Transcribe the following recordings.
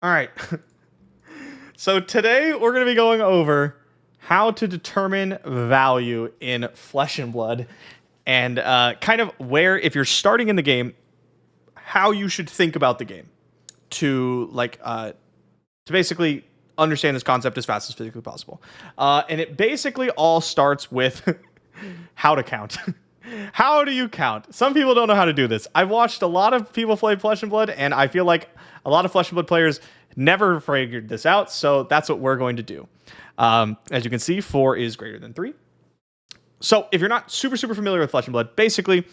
All right. So today we're going to be going over how to determine value in Flesh and Blood, and kind of where, if you're starting in the game, how you should think about the game to basically understand this concept as fast as physically possible. And it basically all starts with how to count. How do you count? Some people don't know how to do this. I've watched a lot of people play Flesh and Blood, and I feel like a lot of Flesh and Blood players never figured this out, so that's what we're going to do. As you can see, 4 is greater than 3. So if you're not super familiar with Flesh and Blood, basically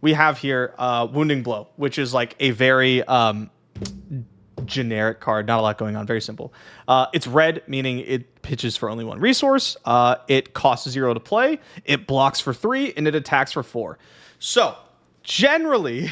we have here Wounding Blow, which is like a very generic card, not a lot going on, very simple. It's red, meaning it pitches for only 1 resource. It costs 0 to play, it blocks for 3, and it attacks for 4. So generally,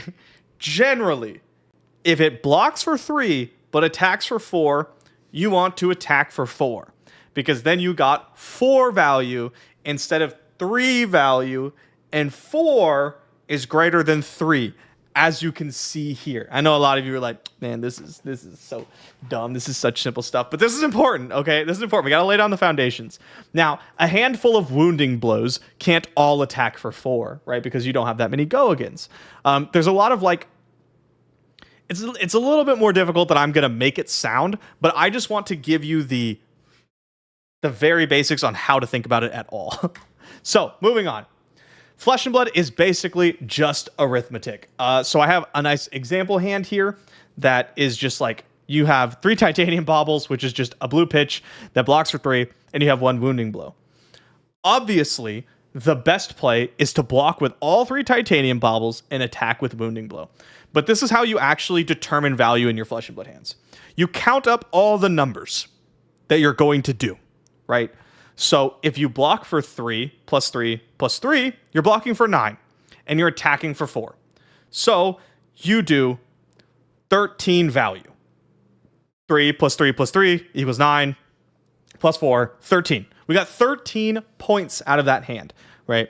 if it blocks for 3 but attacks for 4, you want to attack for 4, because then you got 4 value instead of 3 value, and 4 is greater than 3, as you can see here. I know a lot of you are like, man, this is so dumb. This is such simple stuff, but this is important, okay? This is important. We got to lay down the foundations. Now, a handful of wounding blows can't all attack for 4, right? Because you don't have that many go-agains. There's a lot of like, it's a little bit more difficult than I'm going to make it sound, but I just want to give you the very basics on how to think about it at all. So, moving on. Flesh and Blood is basically just arithmetic. So I have a nice example hand here that is just like, you have 3 titanium baubles, which is just a blue pitch that blocks for 3, and you have 1 wounding blow. Obviously, the best play is to block with all 3 titanium baubles and attack with wounding blow. But this is how you actually determine value in your Flesh and Blood hands. You count up all the numbers that you're going to do, right? So if you block for 3 plus 3 plus 3, you're blocking for 9, and you're attacking for 4. So you do 13 value. 3 plus 3 plus 3 equals 9, plus 4, 13. We got 13 points out of that hand, right?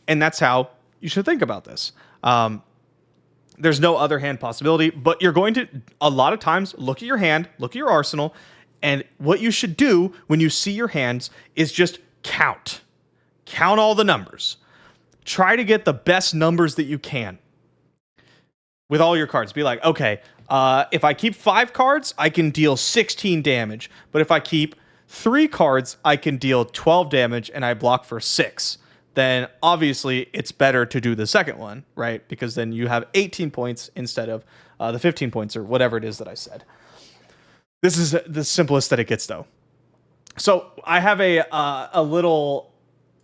And that's how you should think about this. There's no other hand possibility, but you're going to, a lot of times, look at your hand, look at your arsenal, and what you should do when you see your hands is just count. Count all the numbers. Try to get the best numbers that you can with all your cards. Be like, okay, if I keep 5 cards, I can deal 16 damage. But if I keep 3 cards, I can deal 12 damage and I block for 6. Then obviously it's better to do the second one, right? Because then you have 18 points instead of the 15 points or whatever it is that I said. This is the simplest that it gets, though. So I have a little,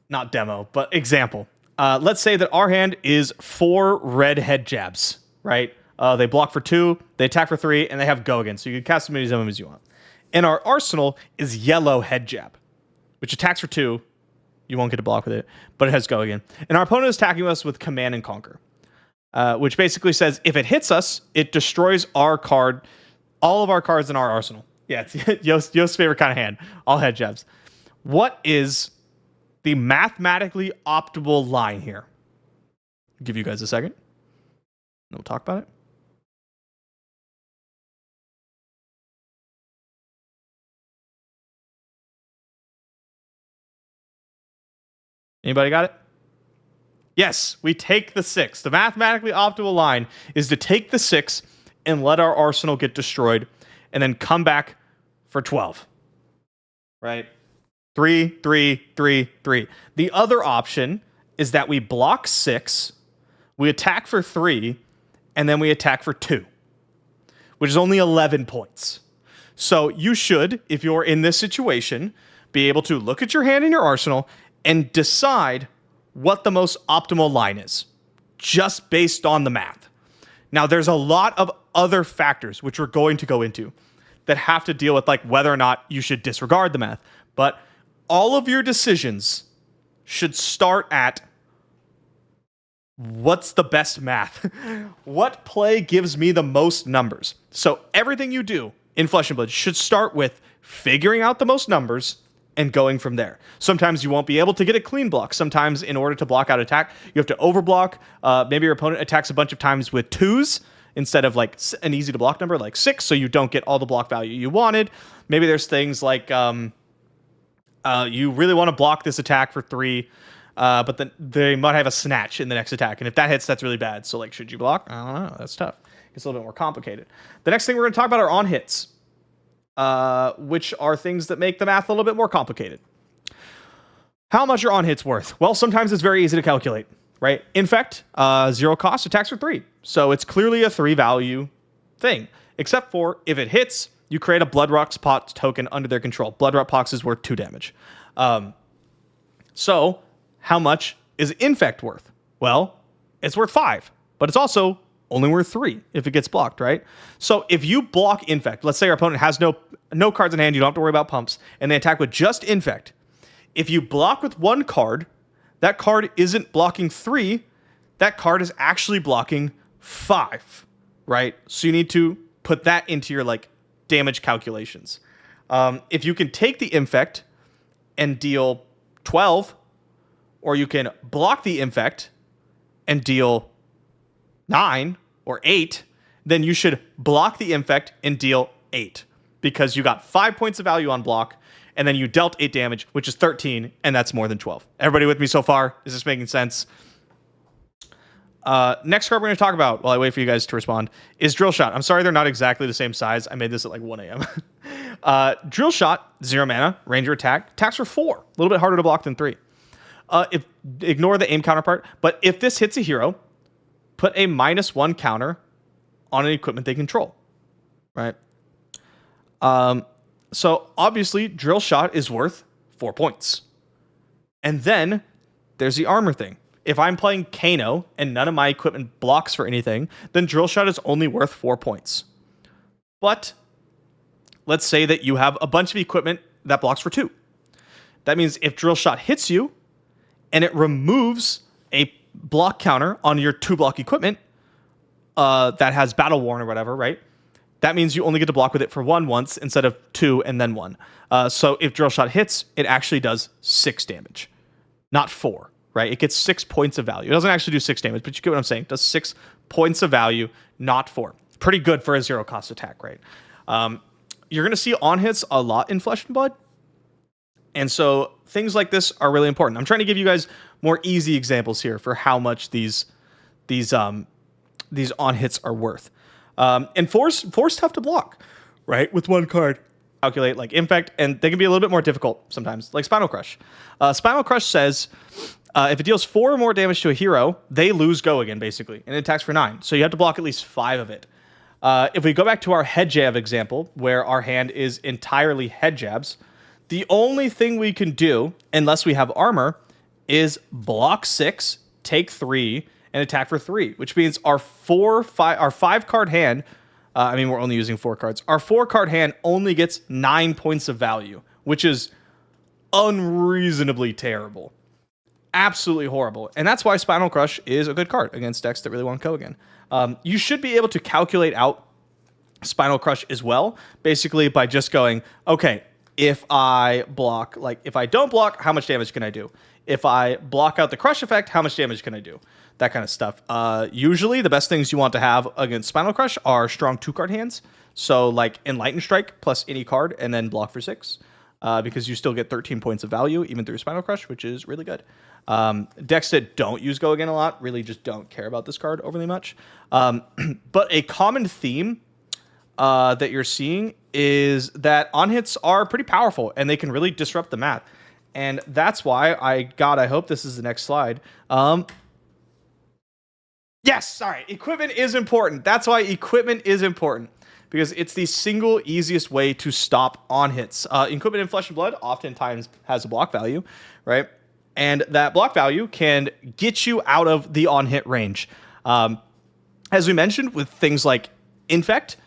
not demo, but example. Let's say that our hand is 4 red head jabs, right? They block for 2, they attack for 3, and they have go again. So you can cast as many of them as you want. And our arsenal is yellow head jab, which attacks for 2. You won't get to block with it, but it has go again. And our opponent is attacking us with Command and Conquer, which basically says if it hits us, it destroys our card, all of our cards in our arsenal. Yeah, it's Yost's favorite kind of hand. All head jabs. What is the mathematically optimal line here? I'll give you guys a second. And we'll talk about it. Anybody got it? Yes, we take the 6. The mathematically optimal line is to take the 6 and let our arsenal get destroyed, and then come back for 12. Right? 3, 3, 3, 3. The other option is that we block 6, we attack for 3, and then we attack for 2, which is only 11 points. So you should, if you're in this situation, be able to look at your hand in your arsenal and decide what the most optimal line is, just based on the math. Now, there's a lot of other factors, which we're going to go into, that have to deal with like whether or not you should disregard the math. But all of your decisions should start at what's the best math? What play gives me the most numbers? So everything you do in Flesh and Blood should start with figuring out the most numbers and going from there. Sometimes you won't be able to get a clean block. Sometimes in order to block out attack, you have to overblock. Maybe your opponent attacks a bunch of times with 2s, instead of like an easy to block number like 6, so you don't get all the block value you wanted. Maybe there's things like you really want to block this attack for 3, but then they might have a snatch in the next attack, and if that hits, that's really bad. So like, should you block? I don't know. That's tough. It's a little bit more complicated. The next thing we're going to talk about are on hits, which are things that make the math a little bit more complicated. How much are on hits worth? Well, sometimes it's very easy to calculate, right? Infect, 0 cost, attacks for 3. So it's clearly a 3 value thing, except for if it hits, you create a Blood Rocks pot token under their control. Blood Rock Pox is worth 2 damage. So how much is Infect worth? Well, it's worth 5, but it's also only worth 3 if it gets blocked, right? So if you block Infect, let's say our opponent has no cards in hand, you don't have to worry about pumps, and they attack with just Infect. If you block with 1 card, that card isn't blocking 3, that card is actually blocking 5, right? So you need to put that into your like damage calculations. If you can take the Infect and deal 12, or you can block the Infect and deal 9 or 8, then you should block the Infect and deal 8, because you got 5 points of value on block, and then you dealt 8 damage, which is 13, and that's more than 12. Everybody with me so far? Is this making sense? Next card we're going to talk about, while I wait for you guys to respond, is Drill Shot. I'm sorry they're not exactly the same size. I made this at like 1 a.m. Drill Shot, 0 mana, ranger attack, attacks for 4. A little bit harder to block than 3. Ignore the aim counterpart, but if this hits a hero, put a -1 counter on an equipment they control, right? So obviously, Drill Shot is worth 4 points. And then there's the armor thing. If I'm playing Kano and none of my equipment blocks for anything, then Drill Shot is only worth 4 points. But let's say that you have a bunch of equipment that blocks for 2. That means if Drill Shot hits you and it removes a block counter on your 2-block equipment that has Battle Worn or whatever, right? That means you only get to block with it for 1 once instead of 2 and then 1. So if Drill Shot hits, it actually does 6 damage, not 4, right? It gets 6 points of value. It doesn't actually do 6 damage, but you get what I'm saying. It does 6 points of value, not 4. Pretty good for a 0-cost attack, right? You're going to see on hits a lot in Flesh and Blood. And so things like this are really important. I'm trying to give you guys more easy examples here for how much these on hits are worth. And four's tough to block, right? With 1 card. Calculate like Infect, and they can be a little bit more difficult sometimes, like Spinal Crush. Spinal Crush says if it deals 4 or more damage to a hero, they lose go again, basically, and it attacks for 9. So you have to block at least 5 of it. If we go back to our head jab example, where our hand is entirely head jabs, the only thing we can do, unless we have armor, is block 6, take 3, and attack for 3, which means our 5-card hand, we're only using 4 cards. Our 4-card hand only gets 9 points of value, which is unreasonably terrible. Absolutely horrible. And that's why Spinal Crush is a good card against decks that really want to go again. You should be able to calculate out Spinal Crush as well, basically by just going, okay, if I don't block, how much damage can I do? If I block out the crush effect, how much damage can I do? That kind of stuff. Usually, the best things you want to have against Spinal Crush are strong 2-card hands. So, like Enlightened Strike plus any card, and then block for 6. Because you still get 13 points of value, even through Spinal Crush, which is really good. Decks that don't use Go Again a lot really just don't care about this card overly much. But a common theme that you're seeing is that on-hits are pretty powerful, and they can really disrupt the math. And that's why I hope this is the next slide. Yes, sorry. Equipment is important. That's why equipment is important. Because it's the single easiest way to stop on-hits. Equipment in Flesh and Blood oftentimes has a block value, right? And that block value can get you out of the on-hit range. As we mentioned, with things like Infect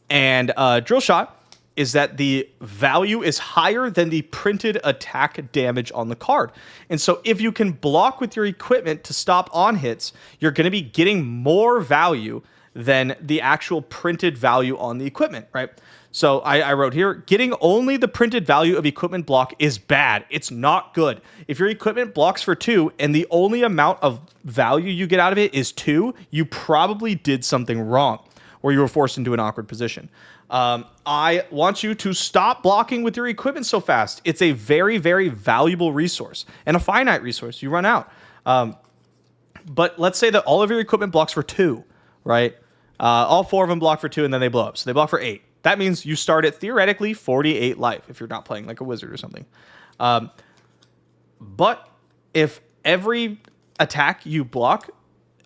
and Drill Shot, is that the value is higher than the printed attack damage on the card. And so if you can block with your equipment to stop on hits, you're going to be getting more value than the actual printed value on the equipment, right? So I wrote here, getting only the printed value of equipment block is bad. It's not good. If your equipment blocks for 2 and the only amount of value you get out of it is 2, you probably did something wrong. where you were forced into an awkward position. I want you to stop blocking with your equipment so fast. It's a very, very valuable resource and a finite resource. You run out. But let's say that all of your equipment blocks for 2, right? All 4 of them block for 2, and then they blow up. So they block for 8. That means you start at theoretically 48 life if you're not playing like a wizard or something. But if every attack you block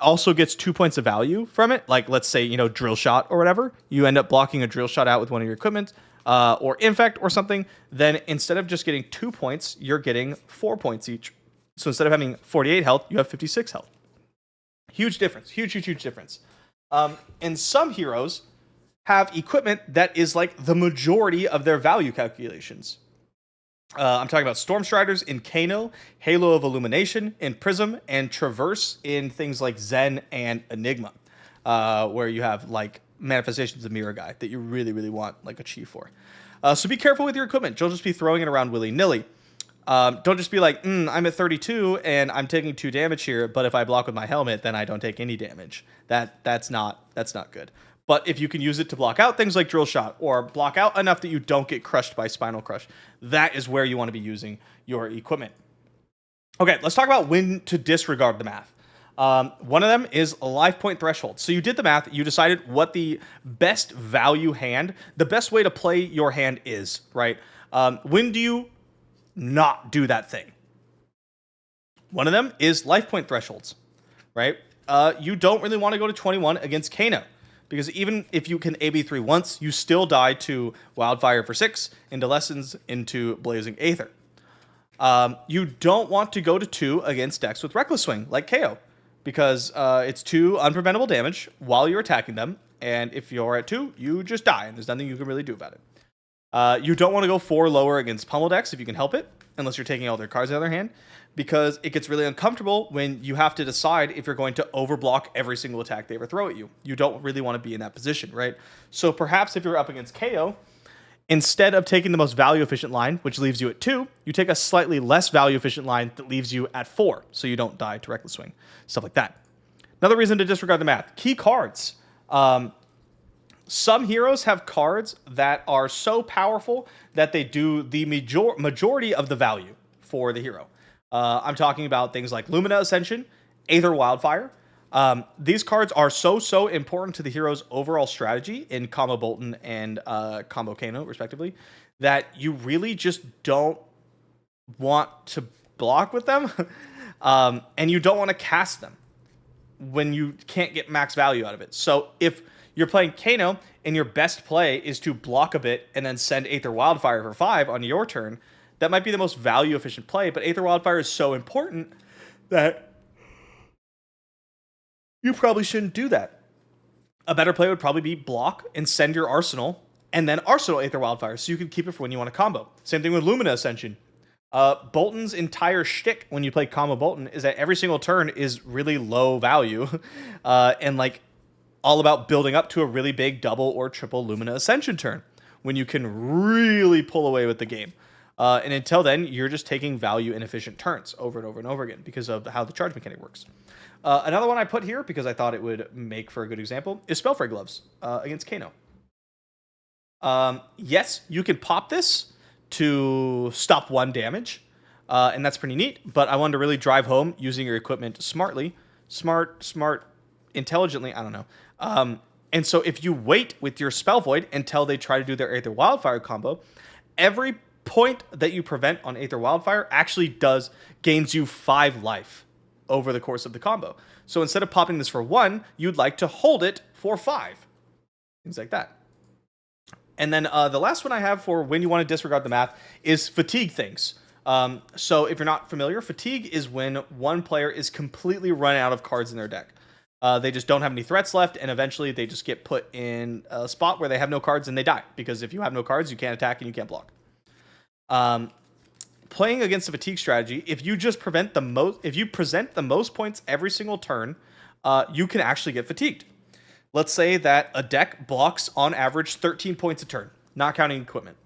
also gets 2 points of value from it, like let's say, drill shot or whatever, you end up blocking a drill shot out with one of your equipment, or infect or something, then instead of just getting 2 points, you're getting 4 points each. So instead of having 48 health, you have 56 health. Huge difference. Huge, huge, huge difference. And some heroes have equipment that is like the majority of their value calculations. I'm talking about Stormstriders in Kano, Halo of Illumination in Prism, and Traverse in things like Zen and Enigma, where you have like manifestations of Mirror Guy that you really, really want like a chief for. So be careful with your equipment. Don't just be throwing it around willy-nilly. Don't just be like, I'm at 32 and I'm taking 2 damage here, but if I block with my helmet, then I don't take any damage. That's not good. But if you can use it to block out things like Drill Shot or block out enough that you don't get crushed by Spinal Crush, that is where you want to be using your equipment. Okay, let's talk about when to disregard the math. One of them is a life point threshold. So you did the math, you decided what the best value hand, the best way to play your hand is, right? When do you not do that thing? One of them is life point thresholds, right? You don't really want to go to 21 against Kano, because even if you can AB3 once, you still die to Wildfire for 6, into Lessons, into Blazing Aether. You don't want to go to 2 against decks with Reckless Swing, like KO, because it's 2 unpreventable damage while you're attacking them, and if you're at 2, you just die, and there's nothing you can really do about it. You don't want to go 4 lower against Pummel decks if you can help it, unless you're taking all their cards out of their hand, because it gets really uncomfortable when you have to decide if you're going to overblock every single attack they ever throw at you. You don't really want to be in that position, right? So perhaps if you're up against KO, instead of taking the most value efficient line, which leaves you at 2, you take a slightly less value efficient line that leaves you at 4, so you don't die to Reckless Swing, stuff like that. Another reason to disregard the math, key cards. Some heroes have cards that are so powerful that they do the majority of the value for the hero. I'm talking about things like Lumina Ascension, Aether Wildfire. These cards are so important to the hero's overall strategy in Combo Bolton and Combo Kano, respectively, that you really just don't want to block with them, and you don't want to cast them when you can't get max value out of it. So if you're playing Kano and your best play is to block a bit and then send Aether Wildfire for 5 on your turn, that might be the most value efficient play, but Aether Wildfire is so important that you probably shouldn't do that. A better play would probably be block and send your Arsenal, and then Arsenal Aether Wildfire, so you can keep it for when you want to combo. Same thing with Lumina Ascension. Bolton's entire shtick when you play Combo Bolton is that every single turn is really low value, and like all about building up to a really big double or triple Lumina Ascension turn, when you can really pull away with the game. And until then, you're just taking value inefficient turns over and over and over again because of how the charge mechanic works. Another one I put here because I thought it would make for a good example is Spellfray Gloves against Kano. Yes, you can pop this to stop 1 damage, and that's pretty neat, but I wanted to really drive home using your equipment smartly. Smart, intelligently, I don't know. And so if you wait with your Spell Void until they try to do their Aether Wildfire combo, every point that you prevent on Aether Wildfire actually gains you 5 life over the course of the combo. So instead of popping this for 1, you'd like to hold it for 5. Things like that. And then the last one I have for when you want to disregard the math is fatigue things. So if you're not familiar, fatigue is when one player is completely run out of cards in their deck. They just don't have any threats left, and eventually they just get put in a spot where they have no cards and they die. Because if you have no cards, you can't attack and you can't block. Playing against a fatigue strategy, if you present the most points every single turn, you can actually get fatigued. Let's say that a deck blocks on average 13 points a turn, not counting equipment,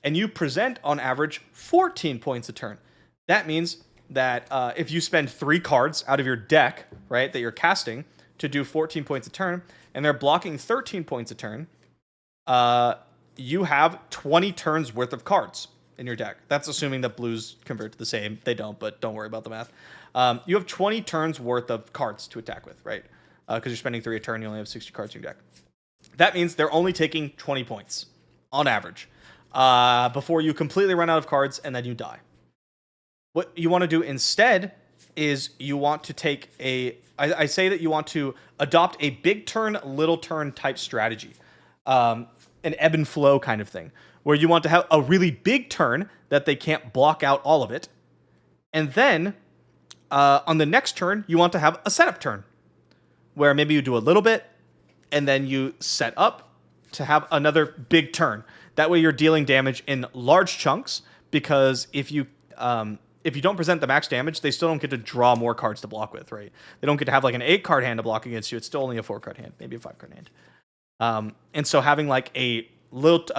and you present on average 14 points a turn. That means that if you spend 3 cards out of your deck, right, that you're casting to do 14 points a turn, and they're blocking 13 points a turn, you have 20 turns worth of cards in your deck. That's assuming that blues convert to the same. They don't, but don't worry about the math. You have 20 turns worth of cards to attack with, right? Because you're spending 3 a turn, you only have 60 cards in your deck. That means they're only taking 20 points on average before you completely run out of cards and then you die. What you want to do instead is you want to take I say that you want to adopt a big turn, little turn type strategy. An ebb and flow kind of thing, where you want to have a really big turn that they can't block out all of it. And then on the next turn, you want to have a setup turn where maybe you do a little bit and then you set up to have another big turn. That way you're dealing damage in large chunks, because if you don't present the max damage, they still don't get to draw more cards to block with, right? They don't get to have like an 8-card hand to block against you. It's still only a 4-card hand, maybe a 5-card hand. And so having like a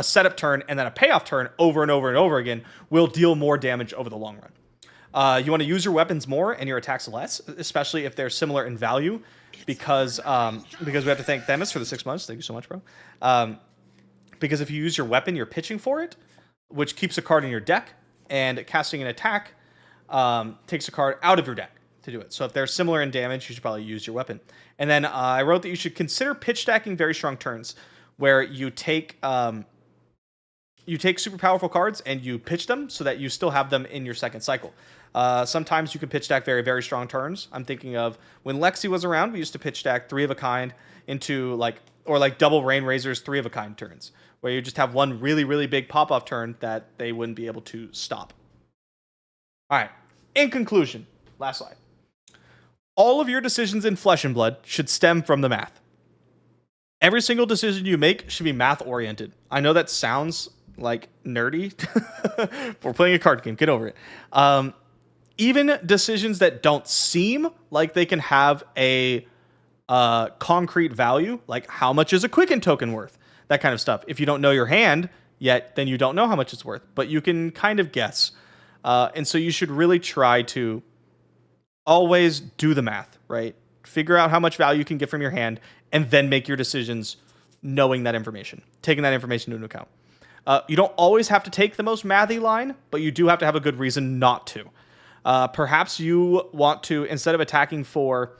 setup turn and then a payoff turn over and over and over again will deal more damage over the long run. You want to use your weapons more and your attacks less, especially if they're similar in value, because we have to thank Themis for the 6 months. Thank you so much, bro. Because if you use your weapon, you're pitching for it, which keeps a card in your deck, and casting an attack takes a card out of your deck to do it. So if they're similar in damage, you should probably use your weapon. And then I wrote that you should consider pitch stacking very strong turns, where you take super powerful cards and you pitch them so that you still have them in your second cycle. Sometimes you can pitch stack very, very strong turns. I'm thinking of when Lexi was around, we used to pitch stack 3 of a kind into like double Rain Razor's 3 of a kind turns, where you just have one really, really big pop-off turn that they wouldn't be able to stop. All right. In conclusion, last slide. All of your decisions in Flesh and Blood should stem from the math. Every single decision you make should be math-oriented. I know that sounds like nerdy. We're playing a card game. Get over it. Even decisions that don't seem like they can have a concrete value, like how much is a Quicken token worth? That kind of stuff. If you don't know your hand yet, then you don't know how much it's worth, but you can kind of guess. And so you should really try to always do the math, right? Figure out how much value you can get from your hand and then make your decisions knowing that information, taking that information into account. You don't always have to take the most mathy line, but you do have to have a good reason not to. Perhaps you want to, instead of attacking for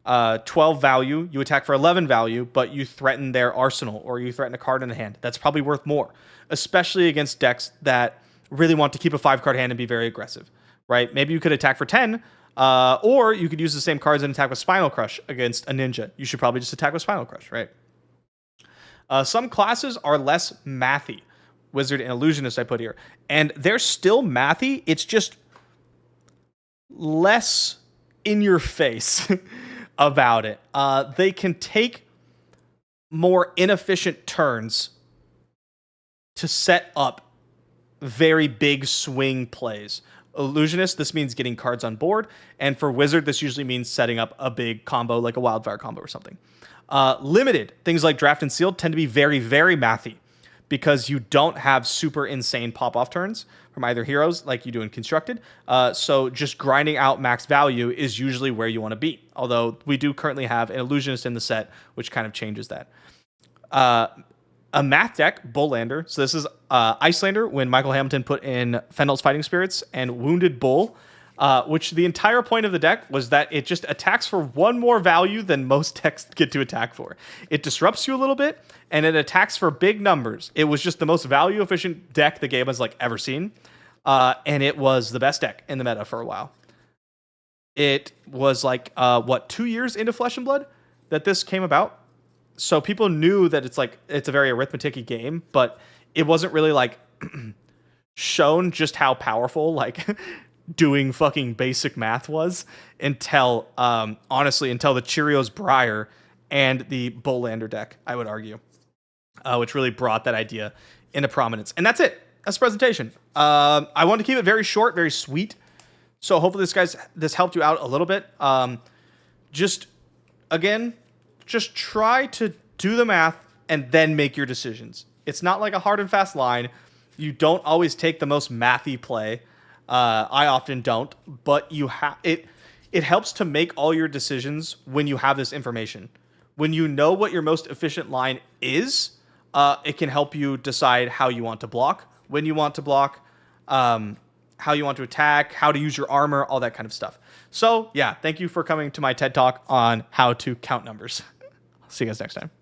12 value, you attack for 11 value, but you threaten their arsenal or you threaten a card in the hand. That's probably worth more, especially against decks that really want to keep a 5-card hand and be very aggressive, right? Maybe you could attack for 10, or you could use the same cards and attack with Spinal Crush against a ninja. You should probably just attack with Spinal Crush, right? Some classes are less mathy. Wizard and Illusionist I put here. And they're still mathy. It's just less in your face about it. They can take more inefficient turns to set up very big swing plays. Illusionist, this means getting cards on board. And for Wizard, this usually means setting up a big combo, like a Wildfire combo or something. Limited, things like Draft and Sealed tend to be very, very mathy, because you don't have super insane pop-off turns from either heroes like you do in Constructed. So just grinding out max value is usually where you want to be. Although we do currently have an Illusionist in the set, which kind of changes that. A math deck, Bullander. So this is Icelander when Michael Hamilton put in Fendel's Fighting Spirits and Wounded Bull, which the entire point of the deck was that it just attacks for 1 more value than most decks get to attack for. It disrupts you a little bit, and it attacks for big numbers. It was just the most value-efficient deck the game has ever seen, and it was the best deck in the meta for a while. It was 2 years into Flesh and Blood that this came about? So people knew that it's a very arithmetic-y game, but it wasn't really shown just how powerful doing fucking basic math was until honestly until the Cheerios Briar and the Bullander deck, I would argue, which really brought that idea into prominence. And that's it. That's the presentation. I want to keep it very short, very sweet. So hopefully this helped you out a little bit. Just try to do the math and then make your decisions. It's not like a hard and fast line. You don't always take the most mathy play. I often don't, but you have it. it helps to make all your decisions when you have this information. When you know what your most efficient line is, it can help you decide how you want to block, when you want to block, how you want to attack, how to use your armor, all that kind of stuff. So yeah, thank you for coming to my TED Talk on how to count numbers. See you guys next time.